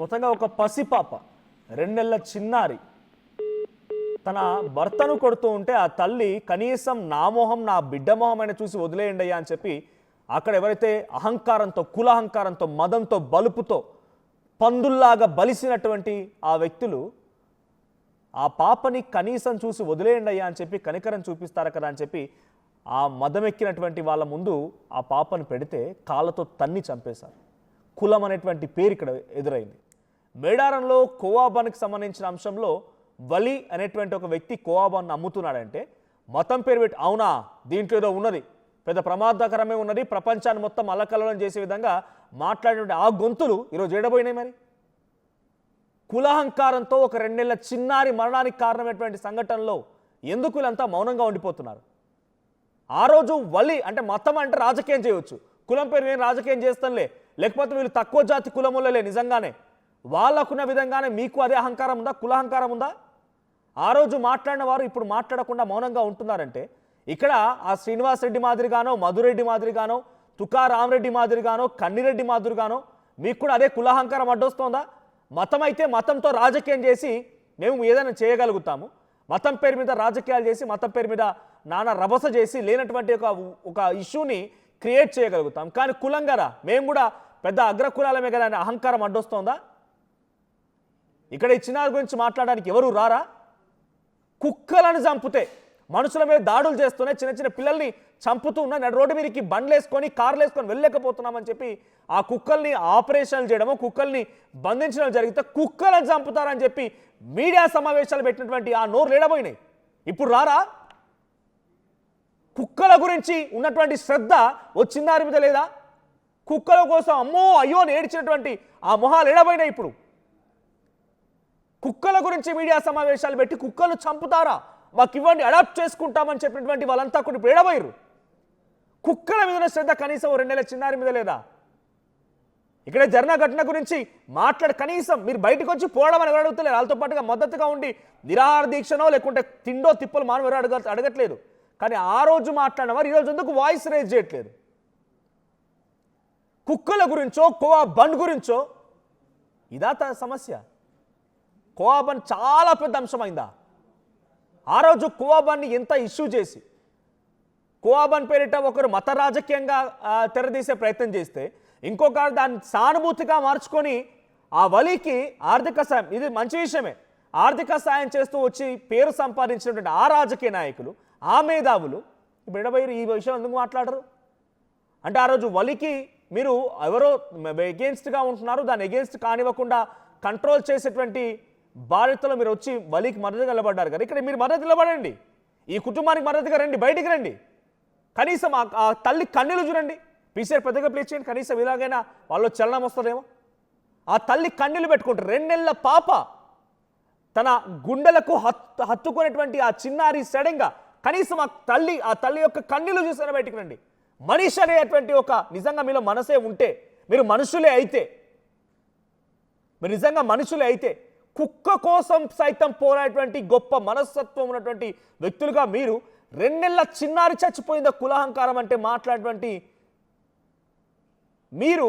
మొత్తంగా ఒక పసిపాప 2 నెలల చిన్నారి తన భర్తను కొడుతూ ఉంటే ఆ తల్లి కనీసం నా మొహం నా బిడ్డ మొహం అయినా చూసి వదిలేయండి అయ్యా అని చెప్పి అక్కడ ఎవరైతే అహంకారంతో కులహంకారంతో మదంతో బలుపుతో పందుల్లాగా బలిసినటువంటి ఆ వ్యక్తులు ఆ పాపని కనీసం చూసి వదిలేయండి అయ్యా అని చెప్పి కనికరం చూపిస్తారు కదా అని చెప్పి ఆ మదమెక్కినటువంటి వాళ్ళ ముందు ఆ పాపను పెడితే కాళ్ళతో తన్ని చంపేశారు. కులం అనేటువంటి పేరు ఇక్కడ ఎదురైంది. మేడారంలో కోవాబాన్కి సంబంధించిన అంశంలో వలి అనేటువంటి ఒక వ్యక్తి కోవాబాన్ అమ్ముతున్నాడంటే మతం పేరు పెట్టి అవునా దీంట్లో ఏదో ఉన్నది పెద్ద ప్రమాదకరమే ఉన్నది ప్రపంచాన్ని మొత్తం అల్లకల్లోలం చేసే విధంగా మాట్లాడినటువంటి ఆ గొంతులు ఈరోజు ఏడబోయినాయి. మరి కులహంకారంతో ఒక 2 నెలల చిన్నారి మరణానికి కారణమైనటువంటి సంఘటనలో ఎందుకు వీళ్ళంతా మౌనంగా ఉండిపోతున్నారు? ఆ రోజు వలి అంటే మతం అంటే రాజకీయం చేయవచ్చు, కులం పేరు నేను రాజకీయం చేస్తానులే, లేకపోతే వీళ్ళు తక్కువ జాతి కులములలే, నిజంగానే వాళ్ళకున్న విధంగానే మీకు అదే అహంకారం ఉందా, కులహంకారం ఉందా? ఆ రోజు మాట్లాడిన వారు ఇప్పుడు మాట్లాడకుండా మౌనంగా ఉంటున్నారంటే ఇక్కడ ఆ శ్రీనివాస్ రెడ్డి మాదిరిగానో మధురెడ్డి మాదిరిగానో తుకారామరెడ్డి మాదిరిగానో కన్నిరెడ్డి మాదిరిగానో మీకు కూడా అదే కులహంకారం అడ్డొస్తోందా? మతం అయితే మతంతో రాజకీయం చేసి మేము ఏదైనా చేయగలుగుతాము, మతం పేరు మీద రాజకీయాలు చేసి మతం పేరు మీద నానా రభస చేసి లేనటువంటి ఒక ఇష్యూని క్రియేట్ చేయగలుగుతాం. కానీ కులం కదా మేము కూడా పెద్ద అగ్రకులాలమే కదా అనే అహంకారం అడ్డొస్తోందా? ఇక్కడ ఈ చిన్నారి గురించి మాట్లాడడానికి ఎవరు రారా? కుక్కలను చంపితే మనుషుల మీద దాడులు చేస్తూనే చిన్న చిన్న పిల్లల్ని చంపుతూ ఉన్న రోడ్డు మీదకి బండ్లు వేసుకొని కార్లు వేసుకొని వెళ్ళలేకపోతున్నామని చెప్పి ఆ కుక్కల్ని ఆపరేషన్లు చేయడమో కుక్కల్ని బంధించడం జరిగితే కుక్కలను చంపుతారని చెప్పి మీడియా సమావేశాలు పెట్టినటువంటి ఆ నోరు లేడబోయినాయి. ఇప్పుడు రారా? కుక్కల గురించి ఉన్నటువంటి శ్రద్ధ ఓ చిన్నారి మీద లేదా? కుక్కల కోసం అమ్మో అయ్యో అని ఏడ్చినటువంటి ఆ మొహాలు ఎడబోయినాయి. ఇప్పుడు కుక్కల గురించి మీడియా సమావేశాలు పెట్టి కుక్కలు చంపుతారా, మాకు ఇవ్వండి అడాప్ట్ చేసుకుంటామని చెప్పినటువంటి వాళ్ళంతా కూడా ఇప్పుడు ఎడబోయారు. కుక్కల మీద శ్రద్ధ కనీసం 2 నెలల చిన్నారి మీద లేదా? ఇక్కడ జరిగిన ఘటన గురించి మాట్లాడి కనీసం మీరు బయటకు వచ్చి పోవడం అని ఎవరు అడుగుతలేరు. వాళ్ళతో పాటుగా మద్దతుగా ఉండి నిరాహార దీక్షనో లేకుంటే తిండో తిప్పలు మానవ ఎవరు అడగట్లేదు. కానీ ఆ రోజు మాట్లాడిన వారు ఈరోజు ఎందుకు వాయిస్ రేజ్ చేయట్లేదు? కుక్కల గురించో కోవా బండ్ గురించో ఇదా సమస్య? కోవా బండ్ చాలా పెద్ద అంశమైందా? ఆ రోజు కోవా బండ్ని ఎంత ఇష్యూ చేసి కోవా బండ్ పేరిట ఒకరు మత రాజకీయంగా తెరదీసే ప్రయత్నం చేస్తే ఇంకొకరు దాన్ని సానుభూతిగా మార్చుకొని ఆ వలికి ఆర్థిక సాయం, ఇది మంచి విషయమే, ఆర్థిక సాయం చేస్తూ వచ్చి పేరు సంపాదించినటువంటి ఆ రాజకీయ నాయకులు ఆ మేధావులు ఇప్పుడు ఎడబోయారు. ఈ విషయం ఎందుకు మాట్లాడరు? అంటే ఆ రోజు వలికి మీరు ఎవరో ఎగెన్స్ట్గా ఉంటున్నారు, దాన్ని ఎగెన్స్ట్ కానివ్వకుండా కంట్రోల్ చేసేటువంటి బాధ్యతలో మీరు వచ్చి వలికి మద్దతుగా నిలబడ్డారు కదా. ఇక్కడ మీరు మద్దతు నిలబడండి, ఈ కుటుంబానికి మద్దతుగా రండి, బయటికి రండి. కనీసం ఆ తల్లి కన్నీళ్ళు చూడండి. పీసీఆర్ పెద్దగా ప్లే చేయండి, కనీసం ఇలాగైనా వాళ్ళు చలనం వస్తుందేమో. ఆ తల్లి కన్నీళ్ళు పెట్టుకుంటారు. 2 నెలల పాప తన గుండెలకు హత్తుకునేటువంటి ఆ చిన్నారి సడన్గా కనీసం ఆ తల్లి యొక్క కన్నీళ్ళు చూసారా, బయటికి రండి. మనిషి అనేటువంటి ఒక నిజంగా మీలో మనసే ఉంటే, మీరు మనుషులే అయితే, మీరు నిజంగా మనుషులే అయితే కుక్క కోసం సైతం పోరాడేటువంటి గొప్ప మనస్తత్వం ఉన్నటువంటి వ్యక్తులుగా మీరు 2 నెలల చిన్నారి చచ్చిపోయిందా కులహంకారం అంటే మాట్లాడేటువంటి మీరు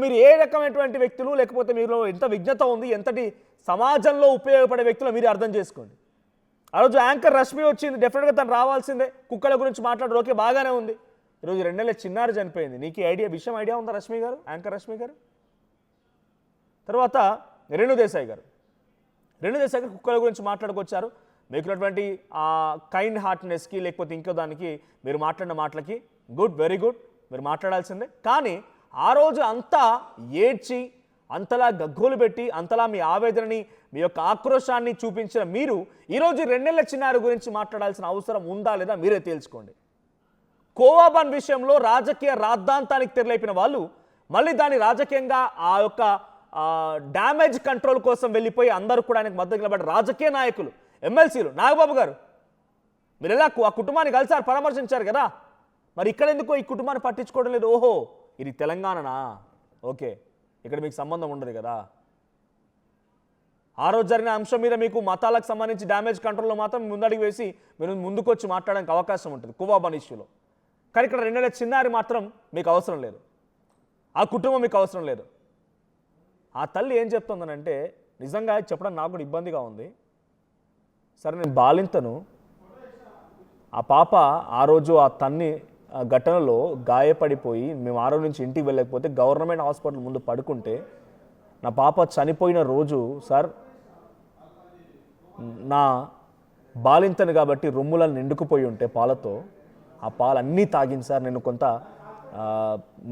మీరు ఏ రకమైనటువంటి వ్యక్తులు, లేకపోతే మీలో ఎంత విజ్ఞత ఉంది, ఎంతటి సమాజంలో ఉపయోగపడే వ్యక్తులు మీరు అర్థం చేసుకోండి. ఆ రోజు యాంకర్ రష్మి వచ్చింది, డెఫినెట్గా తను రావాల్సిందే, కుక్కల గురించి మాట్లాడరు, ఓకే బాగానే ఉంది. ఈరోజు 2 నెలల చిన్నారి చనిపోయింది. నీకు విషయం ఐడియా ఉందా రష్మి గారు, యాంకర్ రష్మి గారు? తర్వాత రేణుదేశాయ్ గారు కుక్కల గురించి మాట్లాడుకొచ్చారు. మీకున్నటువంటి ఆ కైండ్ హార్ట్నెస్కి లేకపోతే ఇంకో దానికి మీరు మాట్లాడిన మాటలకి గుడ్, వెరీ గుడ్, మీరు మాట్లాడాల్సిందే. కానీ ఆ రోజు అంతా ఏడ్చి అంతలా గగ్గోలు పెట్టి అంతలా మీ ఆవేదనని మీ యొక్క ఆక్రోశాన్ని చూపించిన మీరు ఈరోజు 2 నెలల చిన్నారి గురించి మాట్లాడాల్సిన అవసరం ఉందా లేదా మీరే తేల్చుకోండి. కోవా బండ్ విషయంలో రాజకీయ రాద్ధాంతానికి తెరలేపిన వాళ్ళు మళ్ళీ దాన్ని రాజకీయంగా ఆ యొక్క డ్యామేజ్ కంట్రోల్ కోసం వెళ్ళిపోయి అందరూ కూడా ఆయనకు మద్దతు నిలబడ్డ రాజకీయ నాయకులు, ఎమ్మెల్సీలు. నాగబాబు గారు మీరు ఎలా ఆ కుటుంబాన్ని కలిసారు, పరామర్శించారు కదా, మరి ఇక్కడ ఎందుకో ఈ కుటుంబాన్ని పట్టించుకోవడం లేదు? ఓహో ఇది తెలంగాణనా, ఓకే ఇక్కడ మీకు సంబంధం ఉండదు కదా. ఆ రోజు జరిగిన అంశం మీద మీకు మతాలకు సంబంధించి డ్యామేజ్ కంట్రోల్లో మాత్రం ముందడిగి వేసి మీరు ముందుకొచ్చి మాట్లాడడానికి అవకాశం ఉంటుంది కోవా బండ్ ఇష్యూలో. కానీ ఇక్కడ 2 నెలల చిన్నారి మాత్రం మీకు అవసరం లేదు, ఆ కుటుంబం మీకు అవసరం లేదు. ఆ తల్లి ఏం చెప్తుందనంటే నిజంగా చెప్పడం నాకు కూడా ఇబ్బందిగా ఉంది. సరే నేను బాలింతను, ఆ పాప ఆ రోజు ఆ ఘటనలో గాయపడిపోయి మేము ఆ రోజు నుంచి ఇంటికి వెళ్ళకపోతే గవర్నమెంట్ హాస్పిటల్ ముందు పడుకుంటే నా పాప చనిపోయిన రోజు సార్ నా బాలింతను కాబట్టి రొమ్ములను నిండుకుపోయి ఉంటే పాలతో ఆ పాలు అన్నీ తాగింది సార్. నేను కొంత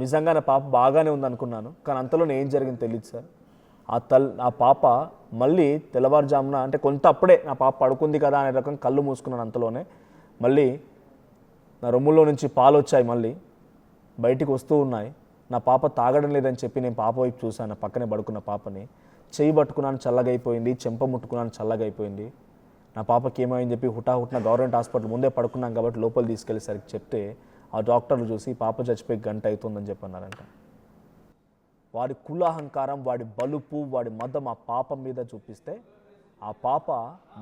నిజంగా నా పాప బాగానే ఉందనుకున్నాను, కానీ అంతలో ఏం జరిగింది తెలియదు సార్. ఆ పాప మళ్ళీ తెల్లవారుజామున అంటే కొంత అప్పుడే నా పాప పడుకుంది కదా అనే రకం కళ్ళు మూసుకున్నాను. అంతలోనే మళ్ళీ నా రొమ్ములో నుంచి పాలు వచ్చాయి, మళ్ళీ బయటికి వస్తూ ఉన్నాయి. నా పాప తాగడం లేదని చెప్పి నేను పాప వైపు చూశాను. పక్కనే పడుకున్న పాపని చెయ్యి పట్టుకున్నాను, చల్లగైపోయింది. చెంప ముట్టుకున్నాను, చల్లగైపోయింది. నా పాపకి ఏమైందని చెప్పి హుటాహుటిన గవర్నమెంట్ హాస్పిటల్ ముందే పడుకున్నాం కాబట్టి లోపల తీసుకెళ్ళేసరికి చెప్తే ఆ డాక్టర్లు చూసి పాప చచ్చిపోయి గంట అవుతుందని చెప్పన్నారంట. వాడి కులాహంకారం, వాడి బలుపు, వాడి మదం ఆ పాప మీద చూపిస్తే ఆ పాప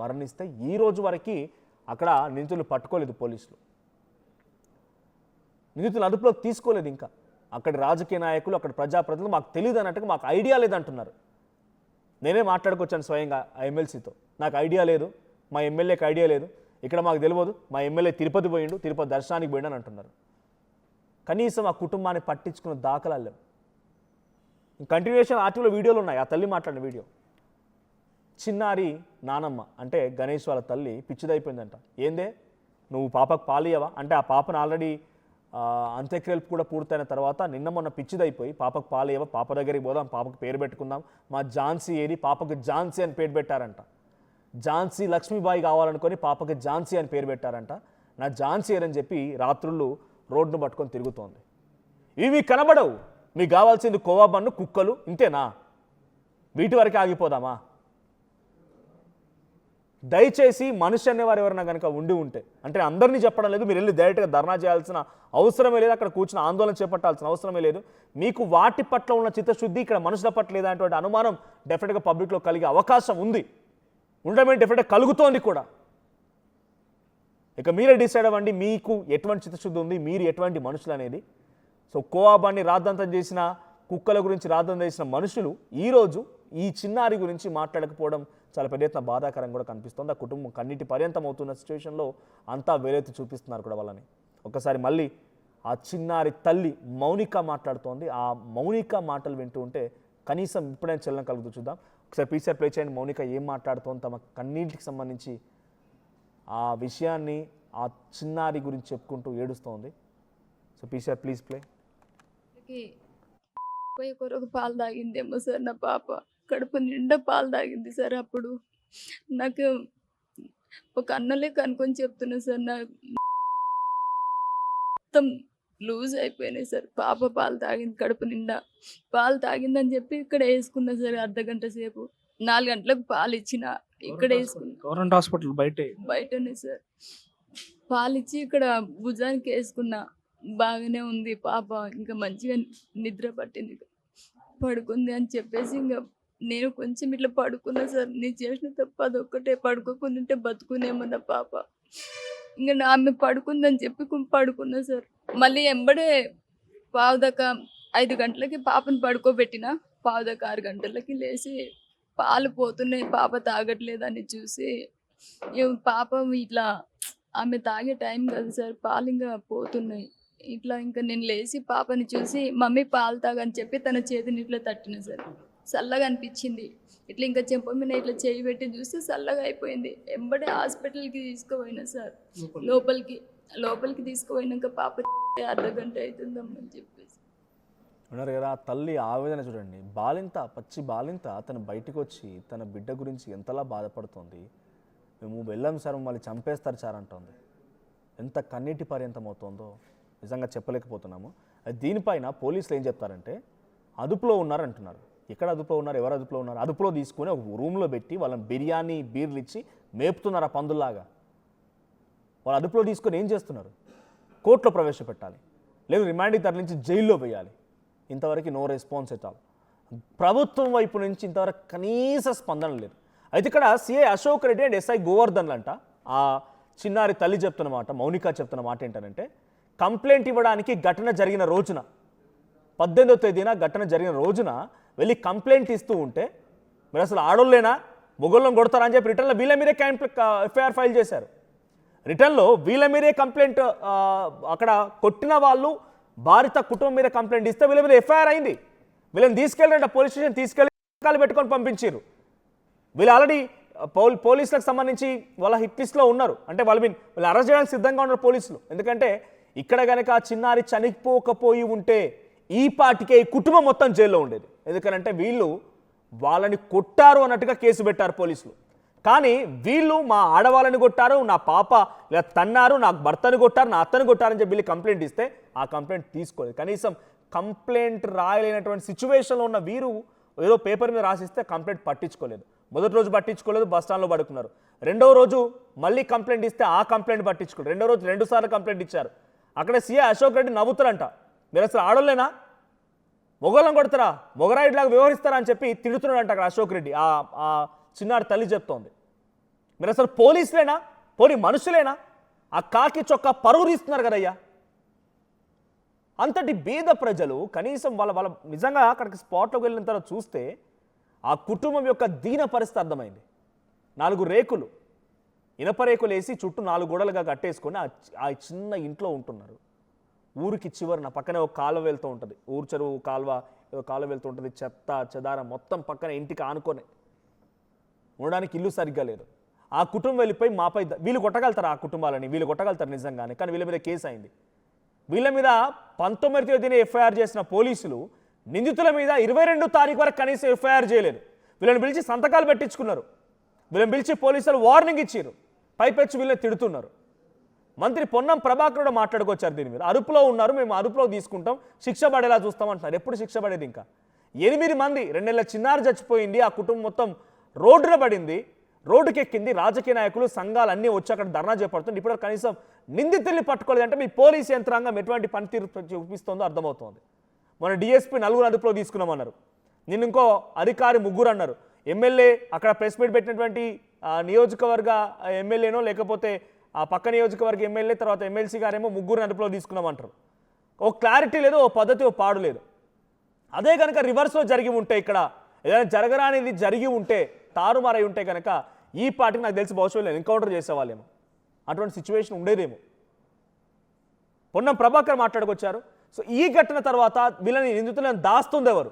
మరణిస్తే ఈ రోజు వరకు అక్కడ నిందితులు పట్టుకోలేదు పోలీసులు. నిందితులు అదుపులోకి తీసుకోలేదు. ఇంకా అక్కడి రాజకీయ నాయకులు, అక్కడ ప్రజాప్రతినిధులు మాకు తెలియదు అన్నట్టుగా మాకు ఐడియా లేదంటున్నారు. నేనే మాట్లాడుకొచ్చాను స్వయంగా ఆ ఎమ్మెల్సీతో. నాకు ఐడియా లేదు, మా ఎమ్మెల్యేకి ఐడియా లేదు, ఇక్కడ మాకు తెలియదు, మా ఎమ్మెల్యే తిరుపతి పోయిండు, తిరుపతి దర్శనానికి పోయిండు అని అంటున్నారు. కనీసం ఆ కుటుంబాన్ని పట్టించుకున్న దాఖలాలు లేవు. కంటిన్యూషన్ ఆర్టీవీలో వీడియోలు ఉన్నాయి, ఆ తల్లి మాట్లాడిన వీడియో. చిన్నారి నానమ్మ అంటే గణేష్ వాళ్ళ తల్లి పిచ్చిదైపోయిందంట. ఏందే నువ్వు పాపకు పాలియవా అంటే ఆ పాపను ఆల్రెడీ అంత్యక్రియలు కూడా పూర్తయిన తర్వాత నిన్న మొన్న పిచ్చిదైపోయి పాపకు పాలియవా, పాప దగ్గరికి పోదాం, పాపకు పేరు పెట్టుకుందాం, మా ఝాన్సీ ఏది, పాపకు ఝాన్సీ అని పేరు పెట్టారంట. ఝాన్సీ లక్ష్మీబాయి కావాలనుకొని పాపకి ఝాన్సీ అని పేరు పెట్టారంట. నా ఝాన్సీ అని చెప్పి రాత్రుళ్ళు రోడ్డును పట్టుకొని తిరుగుతోంది. ఇవి కనబడవు. మీకు కావాల్సింది కోవా బన్ను, కుక్కలు, ఇంతేనా? వీటి వరకు ఆగిపోదామా? దయచేసి మనిషి అనేవారు ఎవరైనా కనుక ఉండి ఉంటే, అంటే అందరినీ చెప్పడం లేదు, మీరు వెళ్ళి డైరెక్ట్గా ధర్నా చేయాల్సిన అవసరమే లేదు, అక్కడ కూర్చుని ఆందోళన చేపట్టాల్సిన అవసరమే లేదు. మీకు వాటి పట్ల ఉన్న చిత్తశుద్ధి ఇక్కడ మనుషుల పట్ల లేదనేటువంటి అనుమానం డెఫినెట్గా పబ్లిక్లో కలిగే అవకాశం ఉంది, ఉండడమే డెఫినెట్గా కలుగుతోంది కూడా. ఇక మీరే డిసైడ్ అవ్వండి మీకు ఎటువంటి చిత్తశుద్ధి ఉంది, మీరు ఎటువంటి మనుషులు అనేది. సో కోవాబాన్ని రాద్ధాంతం చేసిన, కుక్కల గురించి రాద్ధాంతం చేసిన మనుషులు ఈరోజు ఈ చిన్నారి గురించి మాట్లాడకపోవడం చాలా పెద్ద ఎత్తున బాధాకరంగా కూడా కనిపిస్తుంది. ఆ కుటుంబం కన్నీటి పర్యంతం అవుతున్న సిచ్యువేషన్లో అంతా వేలెత్తి చూపిస్తున్నారు కూడా వాళ్ళని. ఒకసారి మళ్ళీ ఆ చిన్నారి తల్లి మౌనిక మాట్లాడుతోంది. ఆ మౌనిక మాటలు వింటూ ఉంటే కనీసం ఇప్పుడైనా చలనం కలుగుతూ చూద్దాం. ఒకసారి పీసీఆర్ ప్లే చేయండి. మౌనిక ఏం మాట్లాడుతోంది, తమ కన్నీటికి సంబంధించి ఆ విషయాన్ని, ఆ చిన్నారి గురించి చెప్పుకుంటూ ఏడుస్తోంది. So PCR please play. కొరకు పాలు తాగిందేమో సార్, నా పాప కడుపు నిండా పాలు తాగింది సార్. అప్పుడు నాకు ఒక అన్నలే కనుకొని చెప్తున్నా సార్, నా మొత్తం లూజ్ అయిపోయినాయి సార్. పాప పాలు తాగింది, కడుపు నిండా పాలు తాగిందని చెప్పి ఇక్కడ వేసుకున్నా సార్. అర్ధగంట సేపు 4 గంటలకు పాలు ఇచ్చిన ఇక్కడ వేసుకున్నా. గవర్నమెంట్ హాస్పిటల్ బయటనే సార్ పాలు ఇచ్చి ఇక్కడ భుజానికి వేసుకున్నా. బాగానే ఉంది పాప, ఇంకా మంచిగా నిద్ర పట్టింది, పడుకుంది అని చెప్పేసి ఇంకా నేను కొంచెం ఇట్లా పడుకున్నా సార్. నేను చేసిన తప్ప అదొక్కటే, పడుకోకుండా బతుకునేమో నా పాప. ఇంకా ఆమె పడుకుందని చెప్పి పడుకున్నా సార్. మళ్ళీ ఎంబడే పావుదాకా 5 గంటలకి పాపను పడుకోబెట్టిన, పావుదాకా 6 గంటలకి లేచి పాలు పోతున్నాయి, పాప తాగట్లేదని చూసి పాప ఇట్లా ఆమె తాగే టైం కదా సార్, పాలు ఇంకా పోతున్నాయి. ఇట్లా ఇంకా నేను లేచి పాపని చూసి మమ్మీ పాలు తాగని చెప్పి తన చేతిని ఇట్లా తట్టిన సార్. చల్లగా అనిపించింది. ఇట్లా ఇంకా చెంప మీద ఇట్లా చేయి పెట్టి చూస్తే చల్లగా అయిపోయింది. ఎంబడే హాస్పిటల్కి తీసుకుపోయినా సార్. లోపలికి తీసుకుపోయినాక పాప అర్ధగంట అవుతుందమ్మని చెప్పేసి ఉన్నారు కదా. తల్లి ఆవేదన చూడండి. బాలింత, పచ్చి బాలింత తను బయటకు వచ్చి తన బిడ్డ గురించి ఎంతలా బాధపడుతుంది. మేము వెళ్ళాం సార్, మళ్ళీ చంపేస్తారు సార్ అంటుంది. ఎంత కన్నీటి పర్యంతం అవుతుందో నిజంగా చెప్పలేకపోతున్నాము. దీనిపైన పోలీసులు ఏం చెప్తారంటే అదుపులో ఉన్నారంటున్నారు. ఎక్కడ అదుపులో ఉన్నారు, ఎవరు అదుపులో ఉన్నారు? అదుపులో తీసుకొని ఒక రూమ్లో పెట్టి వాళ్ళని బిర్యానీ, బీర్లు ఇచ్చి మేపుతున్నారు ఆ పందుల్లాగా. వాళ్ళు అదుపులో తీసుకొని ఏం చేస్తున్నారు? కోర్టులో ప్రవేశపెట్టాలి, లేదు రిమాండ్కి తరలించి జైల్లో వేయాలి. ఇంతవరకు నో రెస్పాన్స్ ఎట్ ఆల్. ప్రభుత్వం వైపు నుంచి ఇంతవరకు కనీస స్పందన లేదు. అయితే ఇక్కడ CI Ashok Reddy and SI Govardhan అంట ఆ చిన్నారి తల్లి చెప్తున్న మాట, మౌనిక చెప్తున్న మాట ఏంటంటే కంప్లైంట్ ఇవ్వడానికి ఘటన జరిగిన రోజున 18వ తేదీన ఘటన జరిగిన రోజున వెళ్ళి కంప్లైంట్ ఇస్తూ ఉంటే మీరు అసలు ఆడోళ్ళేనా మొగోళ్ళని కొడతారా అని చెప్పి రిటర్న్లో వీళ్ళ మీదే ఎఫ్ఐఆర్ ఫైల్ చేశారు. రిటర్న్లో వీళ్ళ మీదే కంప్లైంట్ అక్కడ కొట్టిన వాళ్ళు భారత కుటుంబం మీద కంప్లైంట్ ఇస్తే వీళ్ళ మీద ఎఫ్ఐఆర్ అయింది. వీళ్ళని తీసుకెళ్ళండి పోలీస్ స్టేషన్ తీసుకెళ్ళి కాలు పెట్టుకొని పంపించారు. వీళ్ళు ఆల్రెడీ పోలీసులకు సంబంధించి వాళ్ళ హిట్ లిస్ట్లో ఉన్నారు. అంటే వీళ్ళు అరెస్ట్ చేయడానికి సిద్ధంగా ఉన్నారు పోలీసులు. ఎందుకంటే ఇక్కడ కనుక ఆ చిన్నారి చనిపోకపోయి ఉంటే ఈ పాటికే ఈ కుటుంబం మొత్తం జైల్లో ఉండేది. ఎందుకంటే వీళ్ళు వాళ్ళని కొట్టారు అన్నట్టుగా కేసు పెట్టారు పోలీసులు. కానీ వీళ్ళు మా ఆడవాళ్ళని కొట్టారు, నా పాప ఇలా తన్నారు, నాకు భర్తని కొట్టారు, నా అత్తని కొట్టారని చెప్పి వీళ్ళు కంప్లైంట్ ఇస్తే ఆ కంప్లైంట్ తీసుకోలేదు. కనీసం కంప్లైంట్ రాయలేనటువంటి సిచ్యువేషన్లో ఉన్న వీరు ఏదో పేపర్ మీద రాసిస్తే కంప్లైంట్ పట్టించుకోలేదు. మొదటి రోజు పట్టించుకోలేదు, బస్ స్టాండ్లో పడుకున్నారు. రెండవ రోజు మళ్ళీ కంప్లైంట్ ఇస్తే ఆ కంప్లైంట్ పట్టించుకోలేదు. రెండో రోజు 2 సార్లు కంప్లైంట్ ఇచ్చారు. అక్కడ సీఏ అశోక్ రెడ్డి నవ్వుతారంట, మీరు అసలు ఆడోళ్ళేనా, మొగోళ్ళని కొడతారా, మొగరాయిలాగా వ్యవహరిస్తారా అని చెప్పి తిడుతున్నాడంట అక్కడ అశోక్ రెడ్డి. ఆ చిన్నారి తల్లి చెప్తోంది, మీరు అసలు పోలీసులేనా, పోనీ మనుషులేనా, ఆ కాకి చొక్కా పరువు తీస్తున్నారు కదయ్యా. అంతటి బీద ప్రజలు కనీసం వాళ్ళ నిజంగా అక్కడికి స్పాట్లోకి వెళ్ళిన తర్వాత చూస్తే ఆ కుటుంబం యొక్క దీన పరిస్థితి అర్థమైంది. 4 రేకులు, ఇనప రేకులు వేసి చుట్టూ 4 గోడలుగా కట్టేసుకొని ఆ చిన్న ఇంట్లో ఉంటున్నారు. ఊరికి చివరిన పక్కనే ఒక కాలువ వెళ్తూ ఉంటుంది, ఊరు చెరువు కాలువ వెళ్తూ ఉంటుంది. చెత్త చెదారం మొత్తం పక్కన ఇంటికి ఆనుకొని ఉండడానికి ఇల్లు సరిగ్గా లేదు. ఆ కుటుంబం వెళ్ళిపోయి మాపై వీళ్ళు కొట్టగలుగుతారు, ఆ కుటుంబాలని వీళ్ళు కొట్టగలుగుతారు నిజంగానే. కానీ వీళ్ళ మీద కేసు అయింది. వీళ్ళ మీద 19వ తేదీన ఎఫ్ఐఆర్ చేసిన పోలీసులు నిందితుల మీద 22వ తారీఖు వరకు కనీసం ఎఫ్ఐఆర్ చేయలేదు. వీళ్ళని పిలిచి సంతకాలు పెట్టించుకున్నారు. వీళ్ళని పిలిచి పోలీసులు వార్నింగ్ ఇచ్చారు. పైపెచ్చి వీళ్ళని తిడుతున్నారు. మంత్రి పొన్నం ప్రభాకర్ కూడా మాట్లాడుకొచ్చారు దీని మీద. అదుపులో ఉన్నారు, మేము అదుపులో తీసుకుంటాం, శిక్ష పడేలా చూస్తామంటున్నారు. ఎప్పుడు శిక్ష పడేది? ఇంకా 8 మంది, 2 నెలల చిన్నారి చచ్చిపోయింది. ఆ కుటుంబం మొత్తం రోడ్డున పడింది, రోడ్డుకెక్కింది. రాజకీయ నాయకులు సంఘాలు అన్నీ వచ్చి అక్కడ ధర్నా చేపడుతుంది. ఇప్పుడు కనీసం నిందితుల్ని పట్టుకోలేదంటే మీ పోలీసు యంత్రాంగం ఎటువంటి పనితీరు చూపిస్తుందో అర్థమవుతోంది. మన డిఎస్పీ 4 అదుపులో తీసుకున్నామన్నారు, నిన్న ఇంకో అధికారి 3 అన్నారు. ఎమ్మెల్యే అక్కడ ప్రెస్ మీట్ పెట్టినటువంటి నియోజకవర్గ ఎమ్మెల్యేనో లేకపోతే ఆ పక్క నియోజకవర్గ ఎమ్మెల్యే తర్వాత ఎమ్మెల్సీ గారేమో 3 అదుపులో తీసుకున్నామంటారు. ఓ క్లారిటీ లేదు, ఓ పద్ధతి, ఓ పాడు లేదు. అదే కనుక రివర్స్లో జరిగి ఉంటే, ఇక్కడ ఏదైనా జరగరానిది జరిగి ఉంటే, తారుమారై ఉంటే కనుక ఈ పార్టీకి నాకు తెలిసి భవిష్యత్తులో ఎన్కౌంటర్ చేసేవాళ్ళేమో, అటువంటి సిచ్యువేషన్ ఉండేదేమో. పొన్నం ప్రభాకర్ మాట్లాడుకొచ్చారు. సో ఈ ఘటన తర్వాత వీళ్ళని నిందితులను దాస్తుంది ఎవరు,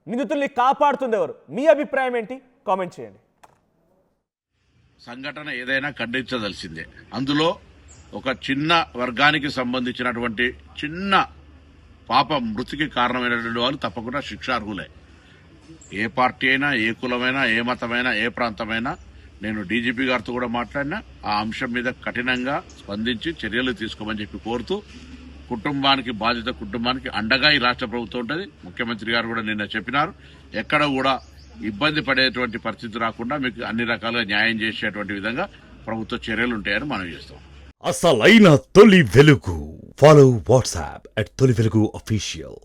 నిందితుల్ని కాపాడుతుంది ఎవరు? మీ అభిప్రాయం ఏంటి? కామెంట్ చేయండి. సంఘటన ఏదైనా ఖండించదలసిందే. అందులో ఒక చిన్న వర్గానికి సంబంధించినటువంటి చిన్న పాప మృతికి కారణమైనటువంటి వాళ్ళు తప్పకుండా శిక్షార్హులే. ఏ పార్టీ అయినా, ఏ కులమైనా, ఏ మతమైనా, ఏ ప్రాంతమైనా. నేను డీజీపీ గారితో కూడా మాట్లాడినా ఆ అంశం మీద కఠినంగా స్పందించి చర్యలు తీసుకోమని చెప్పి కోరుతూ, కుటుంబానికి అండగా ఈ రాష్ట్ర ప్రభుత్వం ఉంటుంది. ముఖ్యమంత్రి గారు కూడా నిన్న చెప్పినారు, ఎక్కడ కూడా ఇబ్బంది పడేటువంటి పరిస్థితి రాకుండా మీకు అన్ని రకాలుగా న్యాయం చేసేటువంటి విధంగా ప్రభుత్వ చర్యలు ఉంటాయని మనం చేస్తాం. అసలైన తొలి వెలుగు. ఫాలో వాట్సాప్ @తొలి వెలుగు official.